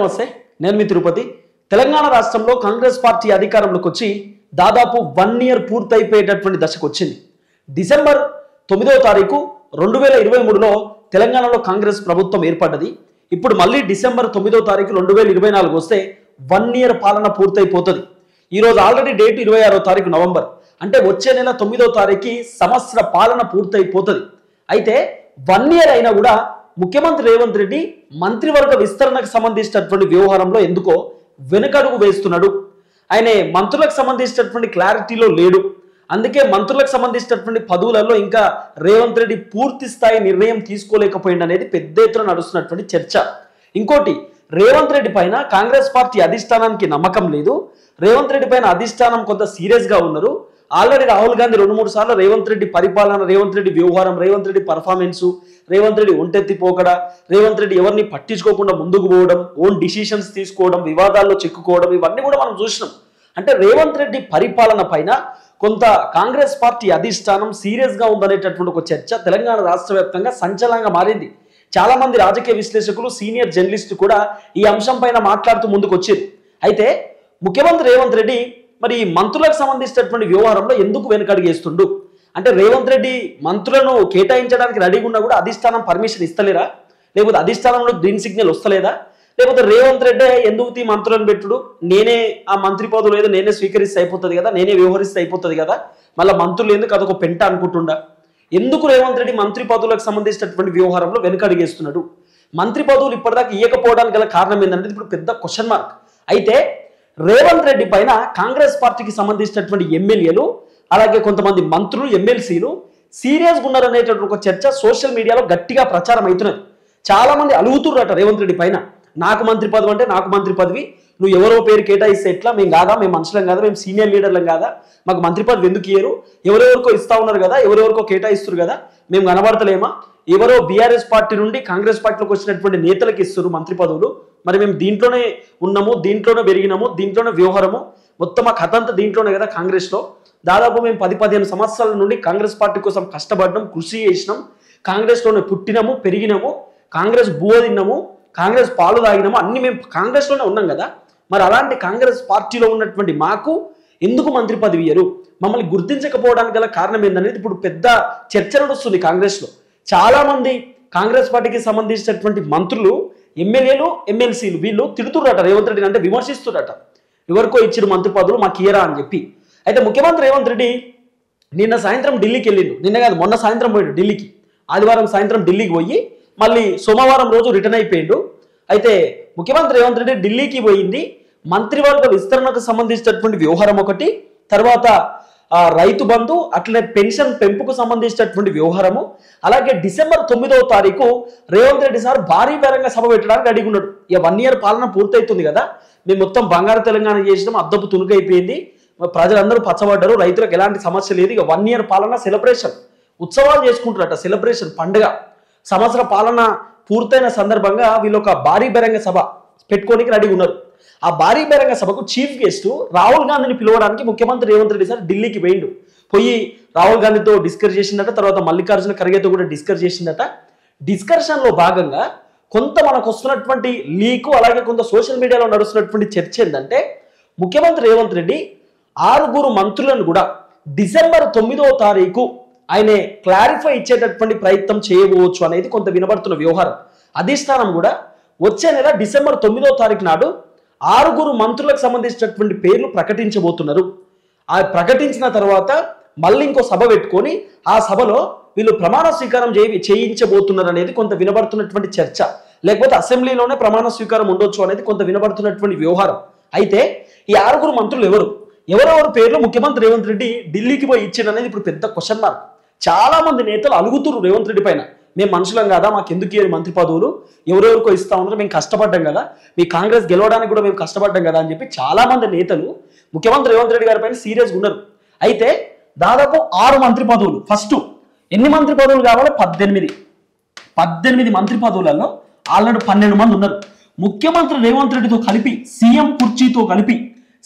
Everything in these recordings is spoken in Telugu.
నమస్తే, నేను మీ తిరుపతి. తెలంగాణ రాష్ట్రంలో కాంగ్రెస్ పార్టీ అధికారంలోకి వచ్చి దాదాపు 1 ఇయర్ పూర్తయిపోయేటటువంటి దశకు వచ్చింది. డిసెంబర్ 9వ తారీఖు 2023లో తెలంగాణలో కాంగ్రెస్ ప్రభుత్వం ఏర్పడ్డది. ఇప్పుడు మళ్ళీ డిసెంబర్ 9వ తారీఖు 2024 వస్తే 1 ఇయర్ పాలన పూర్తయిపోతుంది. ఈరోజు ఆల్రెడీ డేట్ 26వ తారీఖు నవంబర్, అంటే వచ్చే నెల 9వ తారీఖు సంవత్సర పాలన పూర్తయిపోతుంది. అయితే 1 ఇయర్ అయినా కూడా ముఖ్యమంత్రి రేవంత్ రెడ్డి మంత్రివర్గ విస్తరణకు సంబంధించినటువంటి వ్యవహారంలో ఎందుకో వెనుకడుగు వేస్తున్నాడు. ఆయన మంత్రులకు సంబంధించినటువంటి క్లారిటీలో లేడు. అందుకే మంత్రులకు సంబంధించినటువంటి పదవులలో ఇంకా రేవంత్ రెడ్డి పూర్తి స్థాయి నిర్ణయం తీసుకోలేకపోయింది అనేది పెద్ద ఎత్తున నడుస్తున్నటువంటి చర్చ. ఇంకోటి, రేవంత్ రెడ్డి పైన కాంగ్రెస్ పార్టీ అధిష్టానానికి నమ్మకం లేదు. రేవంత్ రెడ్డి పైన అధిష్టానం కొంత సీరియస్గా ఉన్నారు. ఆల్రెడీ రాహుల్ గాంధీ 2-3 సార్లు రేవంత్ రెడ్డి పరిపాలన, రేవంత్ రెడ్డి వ్యవహారం, రేవంత్ రెడ్డి పర్ఫార్మెన్సు, రేవంత్ రెడ్డి ఒంటెత్తిపోకడ, రేవంత్ రెడ్డి ఎవరిని పట్టించుకోకుండా ముందుకు పోవడం, ఓన్ డిసిషన్స్ తీసుకోవడం, వివాదాల్లో చిక్కుకోవడం, ఇవన్నీ కూడా మనం చూసినాం. అంటే రేవంత్ రెడ్డి పరిపాలన పైన కొంత కాంగ్రెస్ పార్టీ అధిష్టానం సీరియస్గా ఉందనేటటువంటి ఒక చర్చ తెలంగాణ రాష్ట్ర వ్యాప్తంగా సంచలనంగా మారింది. చాలా మంది రాజకీయ విశ్లేషకులు, సీనియర్ జర్నలిస్టు కూడా ఈ అంశం పైన మాట్లాడుతూ ముందుకు వచ్చారు. అయితే ముఖ్యమంత్రి రేవంత్ రెడ్డి మరి మంత్రులకు సంబంధించినటువంటి వ్యవహారంలో ఎందుకు వెనుకడుగేస్తుండు? అంటే రేవంత్ రెడ్డి మంత్రులను కేటాయించడానికి రెడీగా ఉన్నా కూడా అధిష్టానం పర్మిషన్ ఇస్తలేరా? లేకపోతే అధిష్టానంలో గ్రీన్ సిగ్నల్ వస్తలేదా? లేకపోతే రేవంత్ రెడ్డి ఎందుకు మంత్రులను పెట్టుడు, నేనే ఆ మంత్రి పదవులు ఏదో నేనే స్వీకరిస్తే అయిపోతుంది కదా, నేనే వ్యవహరిస్తే అయిపోతుంది కదా, మళ్ళీ మంత్రులు ఎందుకు అదొక పెంట అనుకుంటుండా? ఎందుకు రేవంత్ రెడ్డి మంత్రి పదవులకు సంబంధించినటువంటి వ్యవహారంలో వెనుకడుగేస్తున్నాడు? మంత్రి పదవులు ఇప్పటిదాకా ఇవ్వకపోవడానికి గల కారణం ఏంటంటే ఇప్పుడు పెద్ద క్వశ్చన్ మార్క్. అయితే రేవంత్ రెడ్డి పైన కాంగ్రెస్ పార్టీకి సంబంధించినటువంటి ఎమ్మెల్యేలు, అలాగే కొంతమంది మంత్రులు, ఎమ్మెల్సీలు సీరియస్గా ఉన్నారనేటటువంటి ఒక చర్చ సోషల్ మీడియాలో గట్టిగా ప్రచారం అవుతున్నది. చాలా మంది అలుగుతుర్రట రేవంత్ రెడ్డి పైన, నాకు మంత్రి పదవి అంటే నాకు మంత్రి పదవి, నువ్వు ఎవరో పేరు కేటాయిస్తే ఎట్లా, మేము కాదా, మేము మనుషులం కాదా, మేము సీనియర్ లీడర్లం కాదా, మాకు మంత్రి పదవి ఎందుకు ఇయ్యరు, ఎవరెవరికో ఇస్తా ఉన్నారు కదా, ఎవరెవరికో కేటాయిస్తారు కదా, మేము కనబడతలేమా, ఎవరో బీఆర్ఎస్ పార్టీ నుండి కాంగ్రెస్ పార్టీలోకి వచ్చినటువంటి నేతలకు ఇస్తారు మంత్రి పదవులు, మరి మేము దీంట్లోనే ఉన్నాము, దీంట్లోనే పెరిగినాము, దీంట్లోనే వ్యవహారము, మొత్తం ఆ కథ అంతా దీంట్లోనే కదా కాంగ్రెస్లో. దాదాపు మేము 10-15 సంవత్సరాల నుండి కాంగ్రెస్ పార్టీ కోసం కష్టపడ్డాం, కృషి చేసినాం, కాంగ్రెస్లోనే పుట్టినాము, పెరిగినాము, కాంగ్రెస్ బువ్వ తిన్నాము, కాంగ్రెస్ పాలు తాగినాము, అన్ని మేము కాంగ్రెస్లోనే ఉన్నాం కదా, మరి అలాంటి కాంగ్రెస్ పార్టీలో ఉన్నటువంటి మాకు ఎందుకు మంత్రి పదవి ఇయ్యరు, మమ్మల్ని గుర్తించకపోవడానికి గల కారణం ఏందనేది ఇప్పుడు పెద్ద చర్చ నడుస్తుంది కాంగ్రెస్లో. చాలామంది కాంగ్రెస్ పార్టీకి సంబంధించినటువంటి మంత్రులు, ఎమ్మెల్యేలు, ఎమ్మెల్సీలు వీళ్ళు తిడుతుర్రట రేవంత్ రెడ్డిని, అంటే విమర్శిస్తురట, ఎవరికో ఇచ్చిన మంత్రి పదవులు మాకు ఇయ్యరా అని చెప్పి. అయితే ముఖ్యమంత్రి రేవంత్ రెడ్డి నిన్న సాయంత్రం ఢిల్లీకి వెళ్ళిండు, నిన్న కాదు మొన్న సాయంత్రం పోయిండు ఢిల్లీకి, ఆదివారం సాయంత్రం ఢిల్లీకి పోయి మళ్ళీ సోమవారం రోజు రిటర్న్ అయిపోయిండు. అయితే ముఖ్యమంత్రి రేవంత్ రెడ్డి ఢిల్లీకి పోయింది మంత్రివర్గ విస్తరణకు సంబంధించినటువంటి వ్యవహారం ఒకటి, తర్వాత రైతు బంధు, అట్లనే పెన్షన్ పెంపుకు సంబంధించినటువంటి వ్యవహారము, అలాగే డిసెంబర్ 9వ తారీఖు రేవంత్ రెడ్డి సార్ భారీ బహిరంగ సభ పెట్టడానికి రెడీగా ఉన్నాడు. ఇక 1 ఇయర్ పాలన పూర్తవుతుంది కదా, మేము మొత్తం బంగారు తెలంగాణ చేసినాం, అద్దపు తునుకైపోయింది, ప్రజలందరూ పచ్చబడ్డారు, రైతులకు ఎలాంటి సమస్య లేదు, ఇక 1 ఇయర్ పాలన సెలబ్రేషన్, ఉత్సవాలు చేసుకుంటారట, సెలబ్రేషన్ పండుగ, సంవత్సర పాలన పూర్తయిన సందర్భంగా వీళ్ళు ఒక భారీ బహిరంగ సభ పెట్టుకోనికి రెడీగా ఉన్నారు. ఆ భారీ బహిరంగ సభకు చీఫ్ గెస్ట్ రాహుల్ గాంధీని పిలవడానికి ముఖ్యమంత్రి రేవంత్ రెడ్డి సార్ ఢిల్లీకి పోయిండు. పోయి రాహుల్ గాంధీతో డిస్కస్ చేసిందట, తర్వాత మల్లికార్జున ఖర్గేతో కూడా డిస్కస్ చేసిందట. డిస్కషన్లో భాగంగా కొంత మనకు వస్తున్నటువంటి లీకు, అలాగే కొంత సోషల్ మీడియాలో నడుస్తున్నటువంటి చర్చ ఏంటంటే ముఖ్యమంత్రి రేవంత్ రెడ్డి 6 మంత్రులను కూడా డిసెంబర్ 9వ తారీఖు ఆయన క్లారిఫై ఇచ్చేటటువంటి ప్రయత్నం చేయవచ్చు అనేది కొంత వినబడుతున్న వ్యవహారం. అధిష్టానం కూడా వచ్చే నెల డిసెంబర్ 9వ తారీఖు నాడు 6 మంత్రులకు సంబంధించినటువంటి పేర్లు ప్రకటించబోతున్నారు. ఆ ప్రకటించిన తర్వాత మళ్ళీ ఇంకో సభ పెట్టుకొని ఆ సభలో వీళ్ళు ప్రమాణ స్వీకారం చేయించబోతున్నారు అనేది కొంత వినబడుతున్నటువంటి చర్చ. లేకపోతే అసెంబ్లీలోనే ప్రమాణ స్వీకారం ఉండొచ్చు అనేది కొంత వినబడుతున్నటువంటి వ్యవహారం. అయితే ఈ 6 మంత్రులు ఎవరెవరు పేర్లు ముఖ్యమంత్రి రేవంత్ రెడ్డి ఢిల్లీకి పోయి ఇచ్చాడు అనేది ఇప్పుడు పెద్ద క్వశ్చన్ మార్క్. చాలా మంది నేతలు అలుగుతున్నారు రేవంత్ రెడ్డి పైన, మేము మనుషులం కదా, మాకు ఎందుకు ఇయ్యరు మంత్రి పదవులు, ఎవరెవరికో ఇస్తా ఉన్నారు, మేము కష్టపడ్డాం కదా, మీ కాంగ్రెస్ గెలవడానికి కూడా మేము కష్టపడ్డాం కదా అని చెప్పి చాలా మంది నేతలు ముఖ్యమంత్రి రేవంత్ రెడ్డి గారి పైన సీరియస్గా ఉన్నారు. అయితే దాదాపు 6 మంత్రి పదవులు, ఫస్ట్ ఎన్ని మంత్రి పదవులు కావాలి? 18 మంత్రి పదవులలో ఆల్రెడీ 12 మంది ఉన్నారు. ముఖ్యమంత్రి రేవంత్ రెడ్డితో కలిపి, సీఎం కుర్చీతో కలిపి,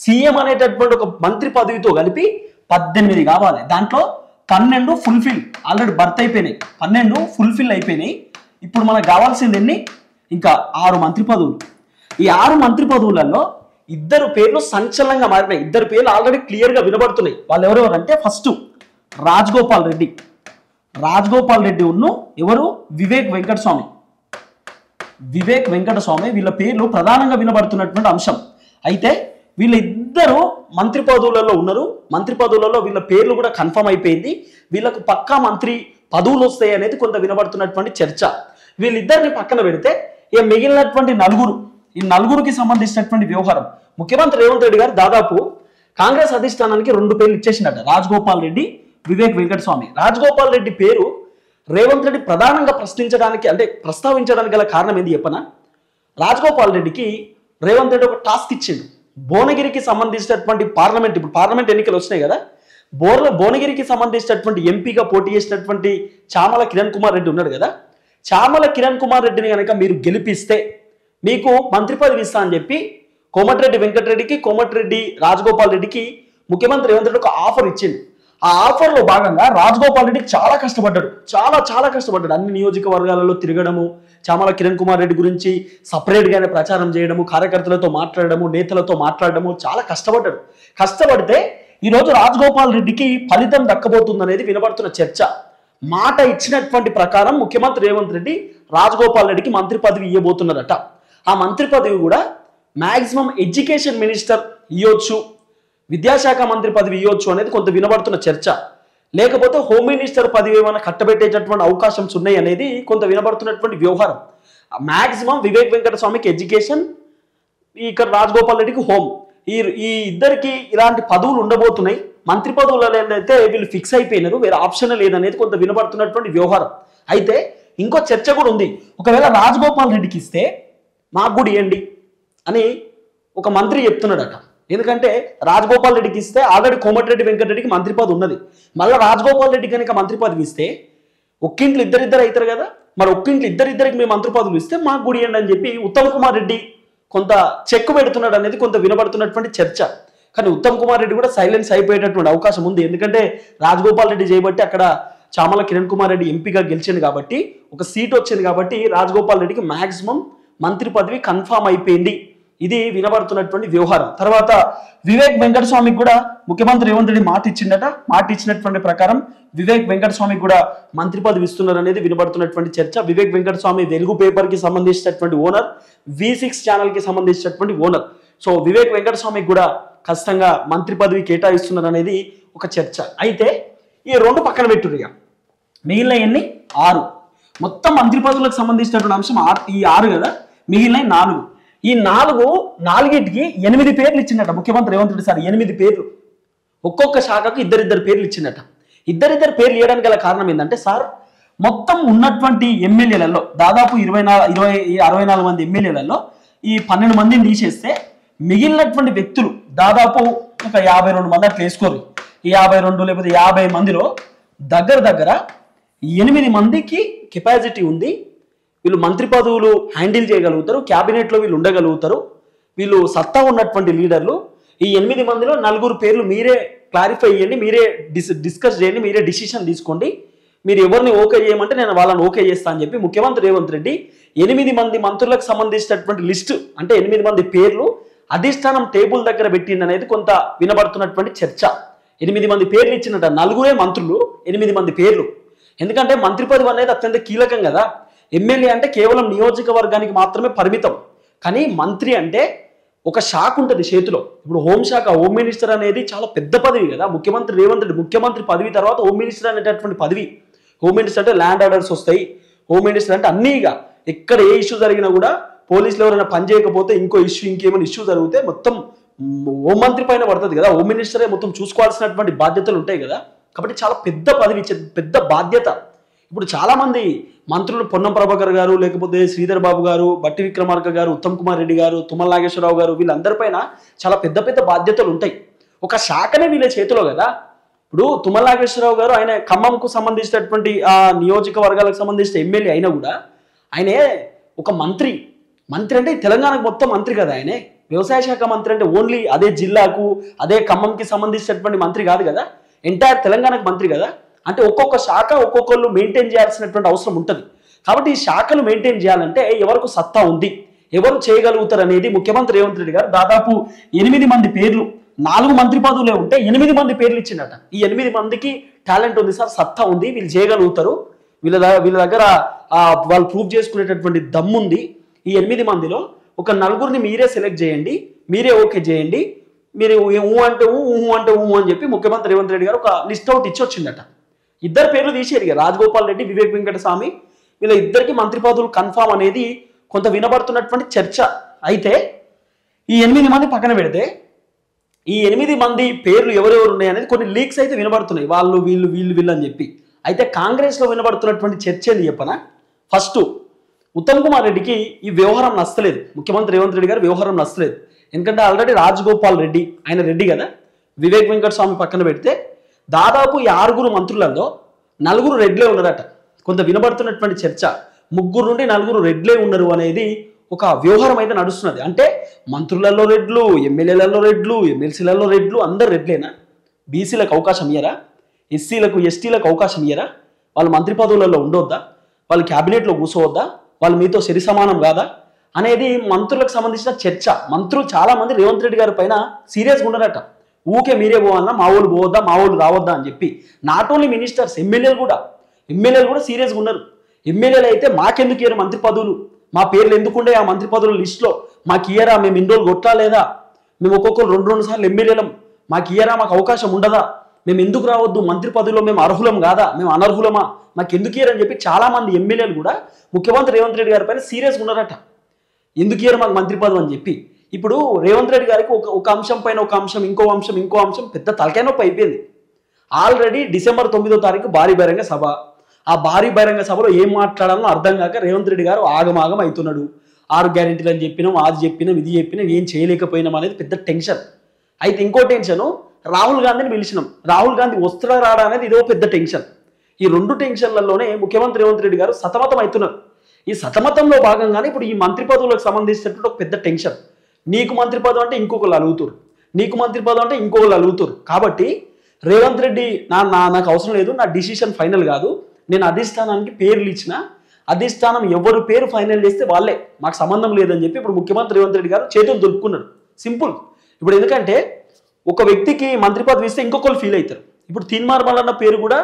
సీఎం అనేటటువంటి ఒక మంత్రి పదవితో కలిపి 18 కావాలి. దాంట్లో 12 ఫుల్ఫిల్ ఆల్రెడీ బర్త్ అయిపోయినాయి, 12 ఫుల్ఫిల్ అయిపోయినాయి. ఇప్పుడు మనకు కావాల్సింది ఎన్ని? ఇంకా 6 మంత్రి పదవులు. ఈ 6 మంత్రి పదవులలో ఇద్దరు పేర్లు సంచలనంగా మారినాయి. ఇద్దరు పేర్లు ఆల్రెడీ క్లియర్గా వినబడుతున్నాయి. వాళ్ళు ఎవరెవరంటే ఫస్ట్ రాజగోపాల్ రెడ్డి, ఎవరు వివేక్ వెంకటస్వామి వీళ్ళ పేర్లు ప్రధానంగా వినబడుతున్నటువంటి అంశం. అయితే వీళ్ళిద్దరూ మంత్రి పదవులలో ఉన్నారు. మంత్రి పదవులలో వీళ్ళ పేర్లు కూడా కన్ఫర్మ్ అయిపోయింది. వీళ్ళకు పక్కా మంత్రి పదవులు వస్తాయి అనేది కొంత వినబడుతున్నటువంటి చర్చ. వీళ్ళిద్దరిని పక్కన పెడితే ఇక మిగిలినటువంటి ఈ నలుగురికి సంబంధించినటువంటి వ్యవహారం ముఖ్యమంత్రి రేవంత్ రెడ్డి గారు దాదాపు కాంగ్రెస్ అధిష్టానానికి 2 పేర్లు ఇచ్చేసినట్ట, రాజగోపాల్ రెడ్డి, వివేక్ వెంకటస్వామి. రాజగోపాల్ రెడ్డి పేరు రేవంత్ రెడ్డి ప్రధానంగా ప్రస్తావించడానికి గల కారణం ఏంది చెప్పనా? రాజగోపాల్ రెడ్డికి రేవంత్ రెడ్డి ఒక టాస్క్ ఇచ్చిండు. భువనగిరికి సంబంధించినటువంటి పార్లమెంట్ ఎన్నికలు వచ్చినాయి కదా, భువనగిరికి సంబంధించినటువంటి ఎంపీగా పోటీ చేసినటువంటి చామల కిరణ్ కుమార్ రెడ్డి ఉన్నాడు కదా, చామల కిరణ్ కుమార్ రెడ్డిని కనుక మీరు గెలిపిస్తే మీకు మంత్రి పదవి ఇస్తా అని చెప్పి కోమటిరెడ్డి వెంకటరెడ్డికి, కోమటిరెడ్డి రాజగోపాల్ రెడ్డికి ముఖ్యమంత్రి రేవంత్ రెడ్డి ఒక ఆఫర్ ఇచ్చింది. ఆ ఆఫర్లో భాగంగా రాజగోపాల్ రెడ్డి చాలా కష్టపడ్డాడు. అన్ని నియోజకవర్గాలలో తిరగడము, చామల కిరణ్ కుమార్ రెడ్డి గురించి సపరేట్గానే ప్రచారం చేయడము, కార్యకర్తలతో మాట్లాడడము, నేతలతో మాట్లాడడము, చాలా కష్టపడితే ఈరోజు రాజగోపాల్ రెడ్డికి ఫలితం దక్కబోతుందనేది వినబడుతున్న చర్చ. మాట ఇచ్చినటువంటి ప్రకారం ముఖ్యమంత్రి రేవంత్ రెడ్డి రాజగోపాల్ రెడ్డికి మంత్రి పదవి ఇవ్వబోతున్నారట. ఆ మంత్రి పదవి కూడా మ్యాక్సిమం ఎడ్యుకేషన్ మినిస్టర్ ఇవ్వచ్చు, విద్యాశాఖ మంత్రి పదవి ఇవ్వచ్చు అనేది కొంత వినబడుతున్న చర్చ. లేకపోతే హోమ్ మినిస్టర్ పదవి ఏమైనా కట్టబెట్టేటటువంటి అవకాశం ఉన్నాయి అనేది కొంత వినబడుతున్నటువంటి వ్యవహారం. మ్యాక్సిమం వివేక్ వెంకటస్వామికి ఎడ్యుకేషన్, ఇక్కడ రాజగోపాల్ రెడ్డికి హోమ్, ఈ ఇద్దరికి ఇలాంటి పదవులు ఉండబోతున్నాయి. మంత్రి పదవులలో అయితే వీళ్ళు ఫిక్స్ అయిపోయినారు, వేరే ఆప్షన్ లేదనేది కొంత వినబడుతున్నటువంటి వ్యవహారం. అయితే ఇంకో చర్చ కూడా ఉంది. ఒకవేళ రాజగోపాల్ రెడ్డికి ఇస్తే మాకు కూడా ఇవ్వండి అని ఒక మంత్రి చెప్తున్నాడట. ఎందుకంటే రాజగోపాల్ రెడ్డికి ఇస్తే ఆల్రెడీ కోమటిరెడ్డి వెంకటరెడ్డికి మంత్రి పదవి ఉన్నది. మళ్ళీ రాజగోపాల్ రెడ్డి కనుక మంత్రి పదవి ఇస్తే ఒక్కింట్లో ఇద్దరిద్దరు అవుతారు కదా, మరి ఒక్కింట్లో ఇద్దరికి మేము మంత్రి పదవులు ఇస్తే మాకు కూడా ఇవ్వండి అని చెప్పి ఉత్తమ్ కుమార్ రెడ్డి కొంత చెక్కు పెడుతున్నాడు అనేది కొంత వినబడుతున్నటువంటి చర్చ. కానీ ఉత్తమ్ కుమార్ రెడ్డి కూడా సైలెన్స్ అయిపోయేటటువంటి అవకాశం ఉంది. ఎందుకంటే రాజగోపాల్ రెడ్డి చేయబట్టి అక్కడ చామల కిరణ్ కుమార్ రెడ్డి ఎంపీగా గెలిచింది కాబట్టి, ఒక సీట్ వచ్చింది కాబట్టి రాజగోపాల్ రెడ్డికి మ్యాక్సిమం మంత్రి పదవి కన్ఫామ్ అయిపోయింది. ఇది వినబడుతున్నటువంటి వ్యవహారం. తర్వాత వివేక్ వెంకటస్వామికి కూడా ముఖ్యమంత్రి రేవంత్ రెడ్డి మాట ఇచ్చినటువంటి ప్రకారం వివేక్ వెంకటస్వామికి కూడా మంత్రి పదవి ఇస్తున్నారు అనేది వినబడుతున్నటువంటి చర్చ. వివేక్ వెంకటస్వామి వెలుగు పేపర్ కి సంబంధించినటువంటి ఓనర్, V6 ఛానల్ కి సంబంధించినటువంటి ఓనర్. సో వివేక్ వెంకటస్వామికి కూడా ఖచ్చితంగా మంత్రి పదవి కేటాయిస్తున్నారు అనేది ఒక చర్చ. అయితే ఈ 2 పక్కన పెట్టుర్రు. మిగిలిన ఎన్ని 6 మొత్తం మంత్రి పదవులకు సంబంధించినటువంటి అంశం ఈ 6 కదా, మిగిలిన 4. ఈ 4కి 8 పేర్లు ఇచ్చినట్ట ముఖ్యమంత్రి రేవంత్ రెడ్డి సార్. 8 పేర్లు, ఒక్కొక్క శాఖకు ఇద్దరిద్దరు పేర్లు ఇచ్చినట్ట. ఇద్దరిద్దరు పేర్లు ఇవ్వడానికి గల కారణం ఏంటంటే సార్, మొత్తం ఉన్నటువంటి ఎమ్మెల్యేలలో దాదాపు 64 మంది ఎమ్మెల్యేలలో ఈ 12 మందిని తీసేస్తే మిగిలినటువంటి వ్యక్తులు దాదాపు ఒక 52 మంది అట్లా వేసుకోరు. ఈ 52 లేకపోతే 50 మందిలో దగ్గర 8 మందికి కెపాసిటీ ఉంది. వీళ్ళు మంత్రి పదవులు హ్యాండిల్ చేయగలుగుతారు, క్యాబినెట్లో వీళ్ళు ఉండగలుగుతారు, వీళ్ళు సత్తా ఉన్నటువంటి లీడర్లు. ఈ 8 మందిలో 4 పేర్లు మీరే క్లారిఫై చేయండి, మీరే డిస్కస్ చేయండి, మీరే డిసిషన్ తీసుకోండి. మీరు ఎవరిని ఓకే చేయమంటే నేను వాళ్ళని ఓకే చేస్తా అని చెప్పి ముఖ్యమంత్రి రేవంత్ రెడ్డి 8 మంది మంత్రులకు సంబంధించినటువంటి లిస్టు, అంటే 8 మంది పేర్లు అధిష్టానం టేబుల్ దగ్గర పెట్టింది అనేది కొంత వినబడుతున్నటువంటి చర్చ. 8 మంది పేర్లు ఇచ్చినట్ట, 4 మంత్రులు, 8 మంది పేర్లు. ఎందుకంటే మంత్రి పదవి అనేది అత్యంత కీలకం కదా. ఎమ్మెల్యే అంటే కేవలం నియోజకవర్గానికి మాత్రమే పరిమితం, కానీ మంత్రి అంటే ఒక శాఖ ఉంటుంది చేతిలో. ఇప్పుడు హోంశాఖ, హోమ్ మినిస్టర్ అనేది చాలా పెద్ద పదవి కదా. ముఖ్యమంత్రి రేవంత్ రెడ్డి ముఖ్యమంత్రి పదవి తర్వాత హోమ్ మినిస్టర్ అనేటటువంటి పదవి. హోమ్ మినిస్టర్ అంటే ల్యాండ్ ఆర్డర్స్ వస్తాయి, హోమ్ మినిస్టర్ అంటే అన్నీగా ఎక్కడ ఏ ఇష్యూ జరిగినా కూడా పోలీసులు ఎవరైనా పని చేయకపోతే ఇంకో ఇష్యూ, ఇంకేమైనా ఇష్యూ జరిగితే మొత్తం హోం మంత్రి పైన పడుతుంది కదా. హోమ్ మినిస్టరే మొత్తం చూసుకోవాల్సినటువంటి బాధ్యతలు ఉంటాయి కదా. కాబట్టి చాలా పెద్ద పదవి, పెద్ద బాధ్యత. ఇప్పుడు చాలా మంది మంత్రులు పొన్నం ప్రభాకర్ గారు, లేకపోతే శ్రీధర్ బాబు గారు, బట్టి విక్రమార్క గారు, ఉత్తమ్ కుమార్ రెడ్డి గారు, తుమ్మల నాగేశ్వరరావు గారు, వీళ్ళందరిపైన చాలా పెద్ద బాధ్యతలు ఉంటాయి. ఒక శాఖనే వీళ్ళ చేతిలో కదా. ఇప్పుడు తుమ్మల నాగేశ్వరరావు గారు ఆయన ఖమ్మంకు సంబంధించినటువంటి ఆ నియోజకవర్గాలకు సంబంధించిన ఎమ్మెల్యే అయినా కూడా ఆయనే ఒక మంత్రి అంటే తెలంగాణకు మొత్తం మంత్రి కదా. ఆయనే వ్యవసాయ శాఖ మంత్రి అంటే ఓన్లీ అదే జిల్లాకు, అదే ఖమ్మంకి సంబంధించినటువంటి మంత్రి కాదు కదా, ఎంటైర్ తెలంగాణకు మంత్రి కదా. అంటే ఒక్కొక్క శాఖ ఒక్కొక్కళ్ళు మెయింటైన్ చేయాల్సినటువంటి అవసరం ఉంటుంది. కాబట్టి ఈ శాఖలు మెయింటైన్ చేయాలంటే ఎవరికి సత్తా ఉంది, ఎవరు చేయగలుగుతారు అనేది ముఖ్యమంత్రి రేవంత్ రెడ్డి గారు దాదాపు 8 మంది పేర్లు 4 మంత్రి పదవులే ఉంటే 8 మంది పేర్లు ఇచ్చిండట. ఈ 8 మందికి టాలెంట్ ఉంది సార్, సత్తా ఉంది, వీళ్ళు చేయగలుగుతారు, వీళ్ళ దగ్గర వాళ్ళు ప్రూవ్ చేసుకునేటటువంటి దమ్ముంది. ఈ 8 మందిలో ఒక 4 మీరే సెలెక్ట్ చేయండి, మీరే ఓకే చేయండి, మీరు ఊ అంటే ఊ అని చెప్పి ముఖ్యమంత్రి రేవంత్ రెడ్డి గారు ఒక లిస్ట్ అవుట్ ఇచ్చి వచ్చిందట. 2 పేర్లు తీసేరు ఇక, రాజగోపాల్ రెడ్డి, వివేక్ వెంకటస్వామి, వీళ్ళ ఇద్దరికి మంత్రి పదవులు కన్ఫామ్ అనేది కొంత వినబడుతున్నటువంటి చర్చ. అయితే ఈ 8 మంది పక్కన పెడితే ఈ 8 మంది పేర్లు ఎవరెవరు ఉన్నాయనేది కొన్ని లీక్స్ అయితే వినబడుతున్నాయి, వాళ్ళు వీళ్ళు అని చెప్పి. అయితే కాంగ్రెస్లో వినబడుతున్నటువంటి చర్చ ఏంది చెప్పనా? ఫస్ట్ ఉత్తమ్ కుమార్ రెడ్డికి ఈ వ్యవహారం నచ్చలేదు, ముఖ్యమంత్రి రేవంత్ రెడ్డి గారు వ్యవహారం నచ్చలేదు. ఎందుకంటే ఆల్రెడీ రాజగోపాల్ రెడ్డి ఆయన రెడ్డి కదా, వివేక్ వెంకటస్వామి పక్కన పెడితే దాదాపు ఈ 6 మంత్రులలో 4 రెడ్లే ఉన్నారట. కొంత వినబడుతున్నటువంటి చర్చ 3 నుండి 4 రెడ్లే ఉన్నారు అనేది ఒక వ్యవహారం అయితే నడుస్తున్నది. అంటే మంత్రులలో రెడ్లు, ఎమ్మెల్యేలలో రెడ్లు, ఎమ్మెల్సీలలో రెడ్లు, అందరు రెడ్లేనా? బీసీలకు అవకాశం ఇయ్యరా? ఎస్సీలకు ఎస్టీలకు అవకాశం ఇయ్యరా? వాళ్ళు మంత్రి పదవులలో ఉండొద్దా? వాళ్ళు క్యాబినెట్లో కూర్చోవద్దా? వాళ్ళు మీతో సరి సమానం కాదా అనేది మంత్రులకు సంబంధించిన చర్చ. మంత్రులు చాలా మంది రేవంత్ రెడ్డి గారి పైన సీరియస్గా ఉన్నారట. ఊకే మీరే పోవాలన్నా మా వాళ్ళు పోవద్దా, మా వాళ్ళు రావద్దా అని చెప్పి. నాట్ ఓన్లీ మినిస్టర్స్, ఎమ్మెల్యేలు కూడా సీరియస్గా ఉన్నారు. ఎమ్మెల్యేలు అయితే మాకెందుకు ఇయ్యరు మంత్రి పదవులు, మా పేర్లు ఎందుకుండే ఆ మంత్రి పదవుల లిస్టులో, మాకు ఇయ్యరా, మేము ఇన్ని రోజులు కొట్టాలేదా, మేము ఒక్కొక్కరు 2 సార్లు ఎమ్మెల్యేలం, మాకు ఇయ్యరా, మాకు అవకాశం ఉండదా, మేము ఎందుకు రావద్దు మంత్రి పదవిలో, మేము అర్హులం కాదా, మేము అనర్హులమా, మాకు ఎందుకు ఇయ్యరని చెప్పి చాలా మంది ఎమ్మెల్యేలు కూడా ముఖ్యమంత్రి రేవంత్ రెడ్డి గారి పైన సీరియస్గా ఉన్నారట. ఎందుకు ఇయ్యరు మాకు మంత్రి పదవి అని చెప్పి. ఇప్పుడు రేవంత్ రెడ్డి గారికి ఒక అంశం పైన ఒక అంశం, ఇంకో అంశం పెద్ద తలకాయ నొప్పి అయిపోయింది. ఆల్రెడీ డిసెంబర్ 9వ తారీఖు భారీ బహిరంగ సభ. ఆ భారీ బహిరంగ సభలో ఏం మాట్లాడాలో అర్థం కాక రేవంత్ రెడ్డి గారు ఆగమాగం అవుతున్నాడు. 6 గ్యారెంటీలు అని చెప్పినాం, అది చెప్పినాం, ఇది చెప్పినాం, ఏం చేయలేకపోయినాం అనేది పెద్ద టెన్షన్. అయితే ఇంకో టెన్షను, రాహుల్ గాంధీని పిలిచినాం, రాహుల్ గాంధీ వస్తున్నా రాడా అనేది ఇదో పెద్ద టెన్షన్. ఈ 2 టెన్షన్లలోనే ముఖ్యమంత్రి రేవంత్ రెడ్డి గారు సతమతం అవుతున్నారు. ఈ సతమతంలో భాగంగానే ఇప్పుడు ఈ మంత్రి పదవులకు సంబంధించినటువంటి ఒక పెద్ద టెన్షన్. నీకు మంత్రి పదవి అంటే ఇంకొకరు అలుగుతారు, నీకు మంత్రి పదవి అంటే ఇంకొకరు అలుగుతారు. కాబట్టి రేవంత్ రెడ్డి నాకు అవసరం లేదు, నా డిసిషన్ ఫైనల్ కాదు, నేను అధిష్టానానికి పేర్లు ఇచ్చిన, అధిష్టానం ఎవరు పేరు ఫైనల్ చేస్తే వాళ్ళే, మాకు సంబంధం లేదని చెప్పి ఇప్పుడు ముఖ్యమంత్రి రేవంత్ రెడ్డి గారు చేతులు దులుపుకున్నాడు. సింపుల్. ఇప్పుడు ఎందుకంటే ఒక వ్యక్తికి మంత్రి పదవి ఇస్తే ఇంకొకరు ఫీల్ అవుతారు. ఇప్పుడు తీన్మార్ మల్లన్న పేరు కూడా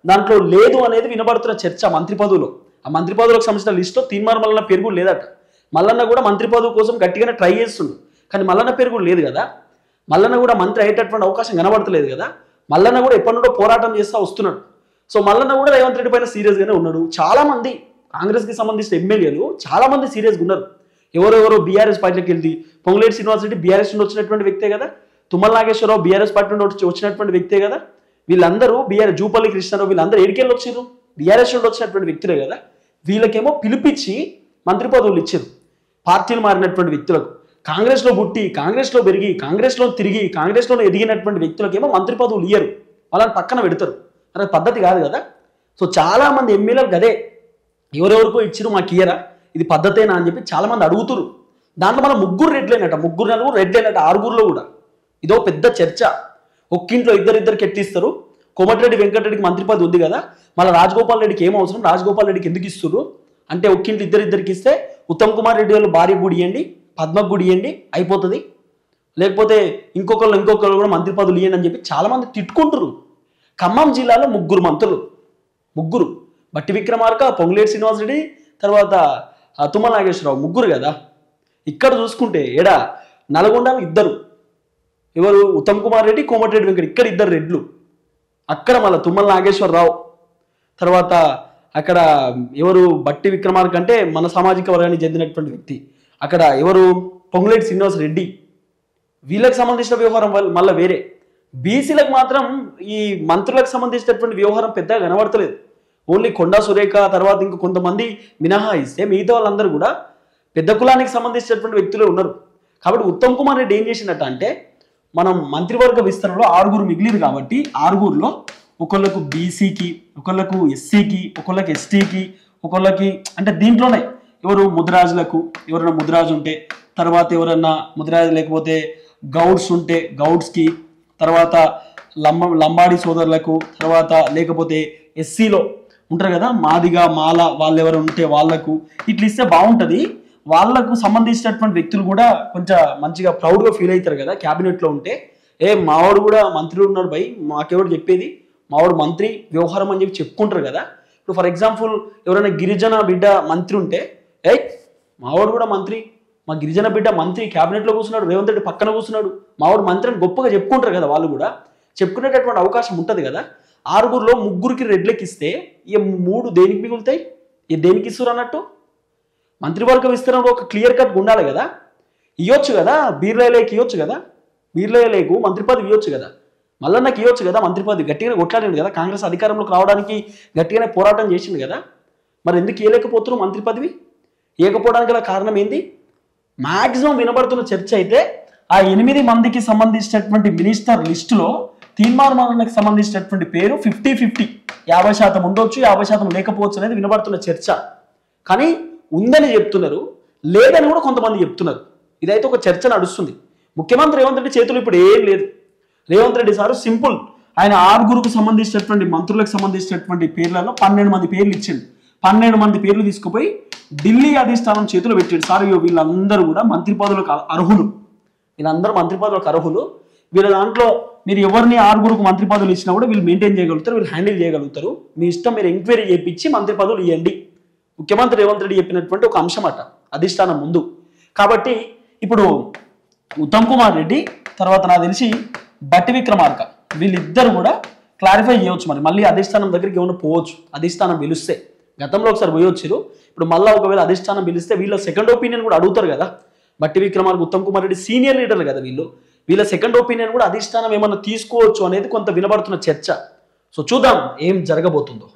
దాంట్లో లేదు అనేది వినబడుతున్న చర్చ మంత్రి పదవిలో. ఆ మంత్రి పదవులకు సంబంధించిన లిస్టులో తీన్మార్ మల్లన్న పేరు కూడా లేదట. మల్లన్న కూడా మంత్రి పదవి కోసం గట్టిగానే ట్రై చేస్తుండు, కానీ మల్లన్న పేరు కూడా లేదు కదా. మల్లన్న కూడా మంత్రి అయ్యేటటువంటి అవకాశం కనబడతలేదు కదా. మల్లన్న కూడా ఎప్పటి నుండో పోరాటం చేస్తూ వస్తున్నాడు. సో మల్లన్న కూడా రేవంత్ రెడ్డి పైన సీరియస్గానే ఉన్నాడు. చాలా మంది కాంగ్రెస్కి సంబంధించిన ఎమ్మెల్యేలు చాలా మంది సీరియస్గా ఉన్నారు. ఎవరెవరో బీఆర్ఎస్ పార్టీకి వెళ్ళి, పొంగులేటి శ్రీనివాస్ రెడ్డి బీఆర్ఎస్ నుండి వచ్చినటువంటి వ్యక్తే కదా, తుమ్మల నాగేశ్వరరావు బీఆర్ఎస్ పార్టీ నుండి వచ్చినటువంటి వ్యక్తే కదా, వీళ్ళందరూ జూపల్లి కృష్ణారావు వీళ్ళందరూ ఎడికెళ్ళి వచ్చారు, బీఆర్ఎస్ నుండి వచ్చినటువంటి వ్యక్తులే కదా. వీళ్ళకేమో పిలిపించి మంత్రి పదవులు ఇచ్చారు. పార్టీలు మారినటువంటి వ్యక్తులకు, కాంగ్రెస్లో పుట్టి, కాంగ్రెస్లో పెరిగి, కాంగ్రెస్లో తిరిగి, కాంగ్రెస్లో ఎదిగినటువంటి వ్యక్తులకేమో మంత్రి పదవులు ఇయ్యరు, వాళ్ళని పక్కన పెడతారు. అనే పద్ధతి కాదు కదా. సో చాలా మంది ఎమ్మెల్యేలు గదే ఎవరెవరికో ఇచ్చిరు, మాకు ఇయ్యరా, ఇది పద్ధతేనా అని చెప్పి చాలా మంది అడుగుతురు. దాంట్లో మన 3 రెడ్లేనట, 3 రెడ్లేనట, 6 కూడా. ఇదో పెద్ద చర్చ. ఒక్కింట్లో ఇద్దరికి ఎట్టిస్తారు. కోమటిరెడ్డి వెంకటరెడ్డికి మంత్రి పదవి ఉంది కదా, మళ్ళీ రాజగోపాల్ రెడ్డికి ఏం అవసరం, రాజగోపాల్ రెడ్డికి ఎందుకు ఇస్తున్నారు అంటే, ఒక్కింట్లో ఇద్దరికి ఇస్తే ఉత్తమ్ కుమార్ రెడ్డి వాళ్ళు భార్య గుడి ఇవ్వండి, పద్మకు గుడి ఇవ్వండి, అయిపోతుంది. లేకపోతే ఇంకొకరు కూడా మంత్రి పదవులు ఇవ్వండి అని చెప్పి చాలా మంది తిట్టుకుంటారు. ఖమ్మం జిల్లాలో 3 మంత్రులు, 3 బట్టి విక్రమార్క, పొంగులేటి శ్రీనివాస్ రెడ్డి, తర్వాత తుమ్మల నాగేశ్వరరావు, 3 కదా. ఇక్కడ చూసుకుంటే నల్గొండలో 2, ఎవరు ఉత్తమ్ కుమార్ రెడ్డి, కోమటిరెడ్డి వెంకట, ఇక్కడ 2 రెడ్లు. అక్కడ మళ్ళీ తుమ్మల నాగేశ్వరరావు, తర్వాత అక్కడ ఎవరు బట్టి విక్రమార్క అంటే మన సామాజిక వర్గానికి చెందినటువంటి వ్యక్తి, అక్కడ ఎవరు పొంగులేటి శ్రీనివాస్ రెడ్డి. వీళ్ళకి సంబంధించిన వ్యవహారం మళ్ళీ వేరే. బీసీలకు మాత్రం ఈ మంత్రులకు సంబంధించినటువంటి వ్యవహారం పెద్దగా కనబడతలేదు. ఓన్లీ కొండా సురేఖ తర్వాత ఇంకా కొంతమంది మినహాయిస్తే మిగతా వాళ్ళందరూ కూడా పెద్ద కులానికి సంబంధించినటువంటి వ్యక్తులే ఉన్నారు. కాబట్టి ఉత్తమ్ కుమార్ రెడ్డి ఏం చేసినట్టు అంటే, మనం మంత్రివర్గ విస్తరణలో 6 మిగిలిరు కాబట్టి 6లో ఒకళ్ళకు బీసీకి, ఒకళ్ళకు ఎస్సీకి, ఒకళ్ళకి ఎస్టీకి, ఒకళ్ళకి అంటే దీంట్లోనే ఎవరు ముద్రాజులకు, ఎవరైనా ముద్రాజు ఉంటే, తర్వాత ఎవరన్నా ముద్రాజు లేకపోతే గౌడ్స్ ఉంటే గౌడ్స్కి, తర్వాత లంబాడి సోదరులకు, తర్వాత లేకపోతే ఎస్సీలో ఉంటారు కదా మాదిగా మాల వాళ్ళు ఎవరు ఉంటే వాళ్లకు, ఇట్లా ఇస్తే బాగుంటుంది. వాళ్ళకు సంబంధించినటువంటి వ్యక్తులు కూడా కొంచెం మంచిగా ప్రౌడ్గా ఫీల్ అవుతారు కదా క్యాబినెట్లో ఉంటే. మావాడు కూడా మంత్రి ఉన్నాడు భయ్, మాకెవడు చెప్పేది, మావాడు మంత్రి వ్యవహారం అని చెప్పి చెప్పుకుంటారు కదా. ఇప్పుడు ఫర్ ఎగ్జాంపుల్ ఎవరైనా గిరిజన బిడ్డ మంత్రి ఉంటే, మావాడు కూడా మంత్రి, మా గిరిజన బిడ్డ మంత్రి క్యాబినెట్లో కూర్చున్నాడు, రేవంత్ రెడ్డి పక్కన కూర్చున్నాడు, మావాడు మంత్రి అని గొప్పగా చెప్పుకుంటారు కదా. వాళ్ళు కూడా చెప్పుకునేటటువంటి అవకాశం ఉంటుంది కదా. 6గురిలో 3కి రెడ్లకి ఇస్తే ఇక 3 దేనికి మిగులుతాయి, దేనికి ఇస్తారు అన్నట్టు. మంత్రివర్గ విస్తరణలో ఒక క్లియర్ కట్ ఉండాలి కదా. ఇవ్వచ్చు కదా, బీర్లయ్యకి ఇవ్వచ్చు కదా, బీర్లయ్యకు మంత్రి పదవి ఇవ్వచ్చు కదా, మల్లన్నకి ఇవ్వచ్చు కదా మంత్రి పదవి. గట్టిగానే కొట్లాడింది కదా, కాంగ్రెస్ అధికారంలోకి రావడానికి గట్టిగానే పోరాటం చేసింది కదా. మరి ఎందుకు ఇవ్వలేకపోతున్నారు మంత్రి పదవి? ఇవ్వకపోవడానికి గల కారణం ఏంది? మ్యాక్సిమం వినబడుతున్న చర్చ అయితే ఆ 8 మందికి సంబంధించినటువంటి మినిస్టర్ లిస్టులో తీర్మానాలకు సంబంధించినటువంటి పేరు 50-50, 50% ఉండొచ్చు, 50% లేకపోవచ్చు అనేది వినబడుతున్న చర్చ. కానీ ఉందని చెప్తున్నారు, లేదని కూడా కొంతమంది చెప్తున్నారు. ఇదైతే ఒక చర్చ నడుస్తుంది. ముఖ్యమంత్రి రేవంత్ రెడ్డి చేతులు ఇప్పుడు ఏం లేదు. రేవంత్ రెడ్డి సారు సింపుల్, ఆయన 6గురికి సంబంధించినటువంటి మంత్రులకు సంబంధించినటువంటి పేర్లలో 12 మంది పేర్లు ఇచ్చిండు. 12 మంది పేర్లు తీసుకుపోయి ఢిల్లీ అధిష్టానం చేతులు పెట్టాడు. సార్ వీళ్ళందరూ కూడా మంత్రి పదవులకు అర్హులు, వీళ్ళందరూ మంత్రి పదవులకు అర్హులు, వీళ్ళ దాంట్లో మీరు ఎవరిని 6గురికి మంత్రి పదవులు ఇచ్చినా కూడా వీళ్ళు మెయింటైన్ చేయగలుగుతారు, వీళ్ళు హ్యాండిల్ చేయగలుగుతారు, మీ ఇష్టం, మీరు ఎంక్వైరీ చేయించి మంత్రి పదవులు ఇవ్వండి. ముఖ్యమంత్రి రేవంత్ రెడ్డి చెప్పినటువంటి ఒక అంశం అట అధిష్టానం ముందు. కాబట్టి ఇప్పుడు ఉత్తమ్ కుమార్ రెడ్డి తర్వాత నాకు తెలిసి బట్టి విక్రమార్క వీళ్ళిద్దరు కూడా క్లారిఫై చేయవచ్చు. మరి మళ్ళీ అధిష్టానం దగ్గరికి ఏమైనా పోవచ్చు, అధిష్టానం పిలిస్తే. గతంలో ఒకసారి పోయొచ్చారు, ఇప్పుడు మళ్ళీ ఒకవేళ అధిష్టానం పిలిస్తే వీళ్ళ సెకండ్ ఒపీనియన్ కూడా అడుగుతారు కదా. బట్టి విక్రమార్క, ఉత్తమ్ కుమార్ రెడ్డి సీనియర్ లీడర్లు కదా వీళ్ళ సెకండ్ ఒపీనియన్ కూడా అధిష్టానం ఏమన్నా తీసుకోవచ్చు అనేది కొంత వినబడుతున్న చర్చ. సో చూద్దాం ఏం జరగబోతుందో.